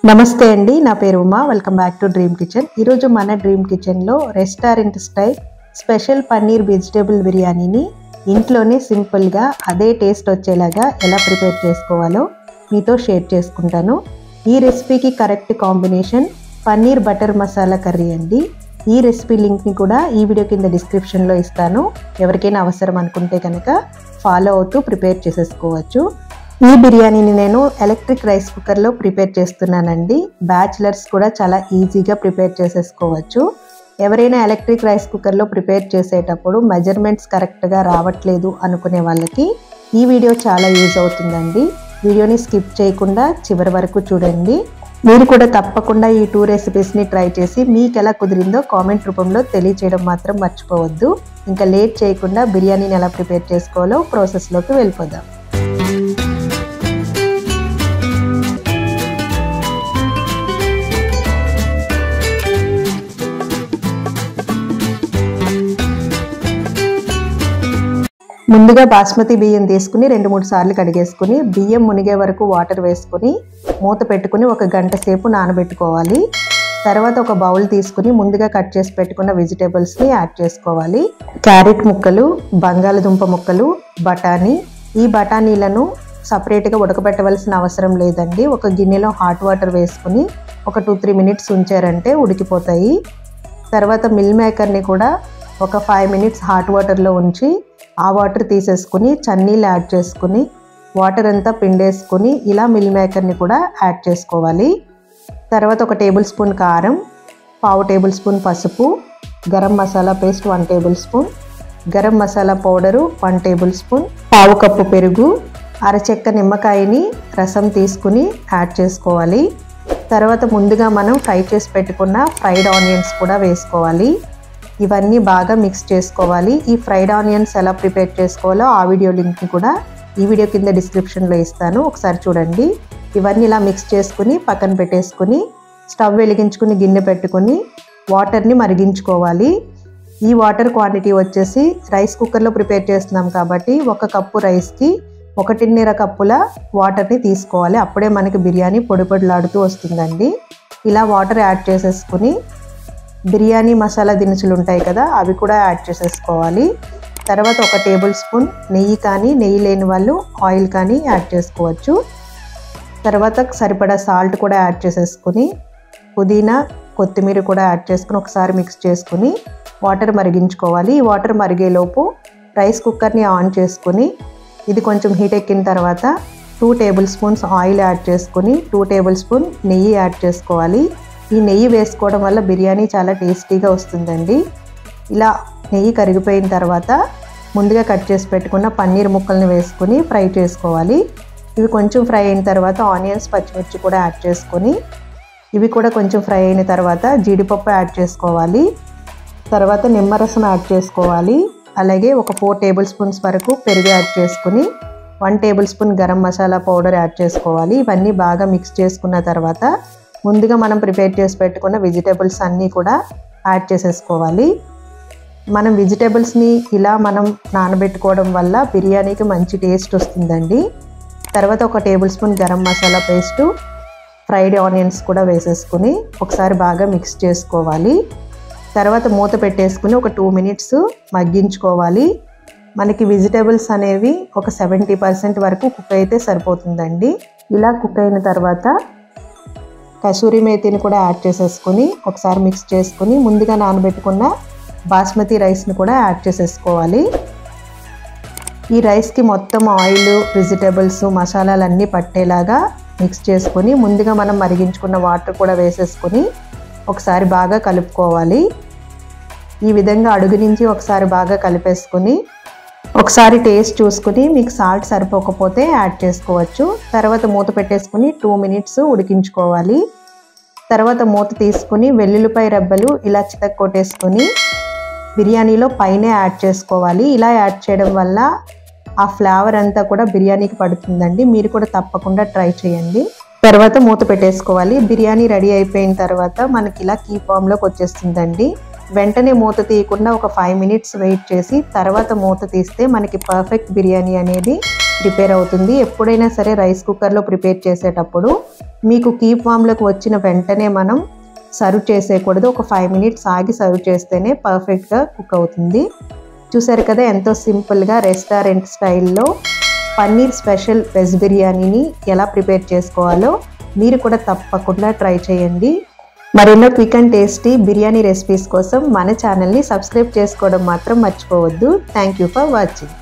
నమస్తే అండి, నా పేరు Uma. Welcome back to dream kitchen. ఈరోజు మన డ్రీమ్ కిచెన్లో restaurant style special paneer vegetable బిర్యానీని ఇంట్లోనే సింపుల్గా అదే టేస్ట్ వచ్చేలాగా ఎలా ప్రిపేర్ చేసుకోవాలో మీతో షేర్ చేసుకుంటాను. ఈ రెసిపీకి correct combination paneer butter masala curry అండి. ఈ రెసిపీ లింక్ని కూడా ఈ వీడియో కింద డిస్క్రిప్షన్లో ఇస్తాను. ఎవరికైనా అవసరం అనుకుంటే కనుక ఫాలో అవుతూ ప్రిపేర్ చేసేసుకోవచ్చు. ఈ బిర్యానీని నేను ఎలక్ట్రిక్ రైస్ కుక్కర్లో ప్రిపేర్ చేస్తున్నానండి. బ్యాచిలర్స్ కూడా చాలా ఈజీగా ప్రిపేర్ చేసేసుకోవచ్చు. ఎవరైనా ఎలక్ట్రిక్ రైస్ కుక్కర్లో ప్రిపేర్ చేసేటప్పుడు మెజర్మెంట్స్ కరెక్ట్గా రావట్లేదు అనుకునే వాళ్ళకి ఈ వీడియో చాలా యూజ్ అవుతుందండి. వీడియోని స్కిప్ చేయకుండా చివరి వరకు చూడండి. మీరు కూడా తప్పకుండా ఈ 2 రెసిపీస్ని ట్రై చేసి మీకు ఎలా కుదిరిందో కామెంట్ రూపంలో తెలియచేయడం మాత్రం మర్చిపోవద్దు. ఇంకా లేట్ చేయకుండా బిర్యానీని ఎలా ప్రిపేర్ చేసుకోవాలో ప్రాసెస్లోకి వెళ్ళిపోదాం. ముందుగా బాస్మతి బియ్యం తీసుకుని 2-3 సార్లు కడిగేసుకుని బియ్యం మునిగే వరకు వాటర్ వేసుకుని మూత పెట్టుకుని 1 గంట సేపు నానబెట్టుకోవాలి. తర్వాత ఒక బౌల్ తీసుకుని ముందుగా కట్ చేసి పెట్టుకున్న వెజిటేబుల్స్ని యాడ్ చేసుకోవాలి. క్యారెట్ ముక్కలు, బంగాళదుంప ముక్కలు, బఠానీ. ఈ బఠానీలను సపరేట్గా ఉడకబెట్టవలసిన అవసరం లేదండి. ఒక గిన్నెలో హాట్ వాటర్ వేసుకుని ఒక 2-3 మినిట్స్ ఉంచారంటే ఉడికిపోతాయి. తర్వాత మిల్ మేకర్ని కూడా ఒక 5 మినిట్స్ హాట్ వాటర్లో ఉంచి ఆ వాటర్ తీసేసుకుని చన్నీళ్ళు యాడ్ చేసుకుని వాటర్ అంతా పిండేసుకుని ఇలా మిల్ మేకర్ని కూడా యాడ్ చేసుకోవాలి. తర్వాత 1 టేబుల్ స్పూన్ కారం, 1/2 టేబుల్ స్పూన్ పసుపు, garam masala paste 1 tablespoon, garam masala powder 1 tablespoon, 1/2 cup పెరుగు, అరచెక్క నిమ్మకాయని రసం తీసుకుని యాడ్ చేసుకోవాలి. తర్వాత ముందుగా మనం ఫ్రై చేసి పెట్టుకున్న ఫ్రైడ్ ఆనియన్స్ కూడా వేసుకోవాలి. ఇవన్నీ బాగా మిక్స్ చేసుకోవాలి. ఈ ఫ్రైడ్ ఆనియన్స్ ఎలా ప్రిపేర్ చేసుకోవాలో ఆ వీడియో లింక్ని కూడా ఈ వీడియో కింద డిస్క్రిప్షన్లో ఇస్తాను, ఒకసారి చూడండి. ఇవన్నీ ఇలా మిక్స్ చేసుకుని పక్కన పెట్టేసుకుని స్టవ్ వెలిగించుకుని గిన్నె పెట్టుకుని వాటర్ని మరిగించుకోవాలి. ఈ వాటర్ క్వాంటిటీ వచ్చేసి రైస్ కుక్కర్లో ప్రిపేర్ చేస్తున్నాం కాబట్టి 1 కప్పు రైస్కి 1.5 కప్పుల వాటర్ని తీసుకోవాలి. అప్పుడే మనకి బిర్యానీ పొడి పొడిలాడుతూ వస్తుందండి. ఇలా వాటర్ యాడ్ చేసేసుకుని బిర్యానీ మసాలా దినుసులు ఉంటాయి కదా, అవి కూడా యాడ్ చేసేసుకోవాలి. తర్వాత 1 టేబుల్ స్పూన్ నెయ్యి కానీ, నెయ్యి లేని వాళ్ళు ఆయిల్ కానీ యాడ్ చేసుకోవచ్చు. తర్వాత సరిపడా సాల్ట్ కూడా యాడ్ చేసేసుకుని పుదీనా, కొత్తిమీర కూడా యాడ్ చేసుకుని ఒకసారి మిక్స్ చేసుకుని వాటర్ మరిగించుకోవాలి. ఈ వాటర్ మరిగేలోపు రైస్ కుక్కర్ని ఆన్ చేసుకుని ఇది కొంచెం హీట్ ఎక్కిన తర్వాత 2 టేబుల్ స్పూన్స్ ఆయిల్ యాడ్ చేసుకుని 2 టేబుల్ స్పూన్ నెయ్యి యాడ్ చేసుకోవాలి. ఈ నెయ్యి వేసుకోవడం వల్ల బిర్యానీ చాలా టేస్టీగా వస్తుందండి. ఇలా నెయ్యి కరిగిపోయిన తర్వాత ముందుగా కట్ చేసి పెట్టుకున్న పన్నీర్ ముక్కల్ని వేసుకుని ఫ్రై చేసుకోవాలి. ఇవి కొంచెం ఫ్రై అయిన తర్వాత ఆనియన్స్, పచ్చిమిర్చి కూడా యాడ్ చేసుకొని ఇవి కూడా కొంచెం ఫ్రై అయిన తర్వాత జీడిపప్పు యాడ్ చేసుకోవాలి. తర్వాత నిమ్మరసం యాడ్ చేసుకోవాలి. అలాగే ఒక 4 టేబుల్ స్పూన్స్ వరకు పెరుగు యాడ్ చేసుకుని 1 tablespoon garam masala powder add చేసుకోవాలి. ఇవన్నీ బాగా మిక్స్ చేసుకున్న తర్వాత ముందుగా మనం ప్రిపేర్ చేసి పెట్టుకున్న వెజిటేబుల్స్ అన్నీ కూడా యాడ్ చేసేసుకోవాలి. మనం వెజిటేబుల్స్ని ఇలా మనం నానబెట్టుకోవడం వల్ల బిర్యానీకి మంచి టేస్ట్ వస్తుందండి. తర్వాత 1 tablespoon garam masala paste, fried onions కూడా వేసేసుకుని ఒకసారి బాగా మిక్స్ చేసుకోవాలి. తర్వాత మూత పెట్టేసుకుని ఒక 2 మినిట్స్ మగ్గించుకోవాలి. మనకి వెజిటేబుల్స్ అనేవి ఒక 70% వరకు కుక్ అయితే సరిపోతుందండి. ఇలా కుక్ అయిన తర్వాత కసూరి మేతిని కూడా యాడ్ చేసేసుకుని ఒకసారి మిక్స్ చేసుకుని ముందుగా నానబెట్టుకున్న బాస్మతి రైస్ని కూడా యాడ్ చేసేసుకోవాలి. ఈ రైస్కి మొత్తం ఆయిల్, వెజిటేబుల్స్, మసాలాలన్నీ పట్టేలాగా మిక్స్ చేసుకొని ముందుగా మనం మరిగించుకున్న వాటర్ కూడా వేసేసుకొని ఒకసారి బాగా కలుపుకోవాలి. ఈ విధంగా అడుగు నుంచి ఒకసారి బాగా కలిపేసుకుని ఒకసారి టేస్ట్ చూసుకుని మీకు సాల్ట్ సరిపోకపోతే యాడ్ చేసుకోవచ్చు. తర్వాత మూత పెట్టేసుకుని 2 మినిట్స్ ఉడికించుకోవాలి. తర్వాత మూత తీసుకుని వెల్లుల్లిపాయ రెబ్బలు ఇలా చితక్ కొట్టేసుకుని బిర్యానీలో పైనే యాడ్ చేసుకోవాలి. ఇలా యాడ్ చేయడం వల్ల ఆ ఫ్లేవర్ అంతా కూడా బిర్యానీకి పడుతుందండి. మీరు కూడా తప్పకుండా ట్రై చేయండి. తర్వాత మూత పెట్టేసుకోవాలి. బిర్యానీ రెడీ అయిపోయిన తర్వాత మనకి ఇలా కీ ఫామ్లోకి వచ్చేస్తుందండి. వెంటనే మూత తీయకుండా ఒక 5 మినిట్స్ వెయిట్ చేసి తర్వాత మూత తీస్తే మనకి పర్ఫెక్ట్ బిర్యానీ అనేది ప్రిపేర్ అవుతుంది. ఎప్పుడైనా సరే రైస్ కుక్కర్లో ప్రిపేర్ చేసేటప్పుడు మీకు కీప్ వామ్లోకి వచ్చిన వెంటనే మనం సర్వ్ చేసేయకూడదు. ఒక 5 మినిట్స్ ఆగి సర్వ్ చేస్తేనే పర్ఫెక్ట్గా కుక్ అవుతుంది. చూసారు కదా ఎంతో సింపుల్గా రెస్టారెంట్ స్టైల్లో పన్నీర్ స్పెషల్ వెజ్ బిర్యానీని ఎలా ప్రిపేర్ చేసుకోవాలో మీరు కూడా తప్పకుండా ట్రై చేయండి. మరెన్నో quick and tasty biryani recipes కోసం మన ఛానల్ని సబ్స్క్రైబ్ చేసుకోవడం మాత్రం మర్చిపోవద్దు. Thank you for watching.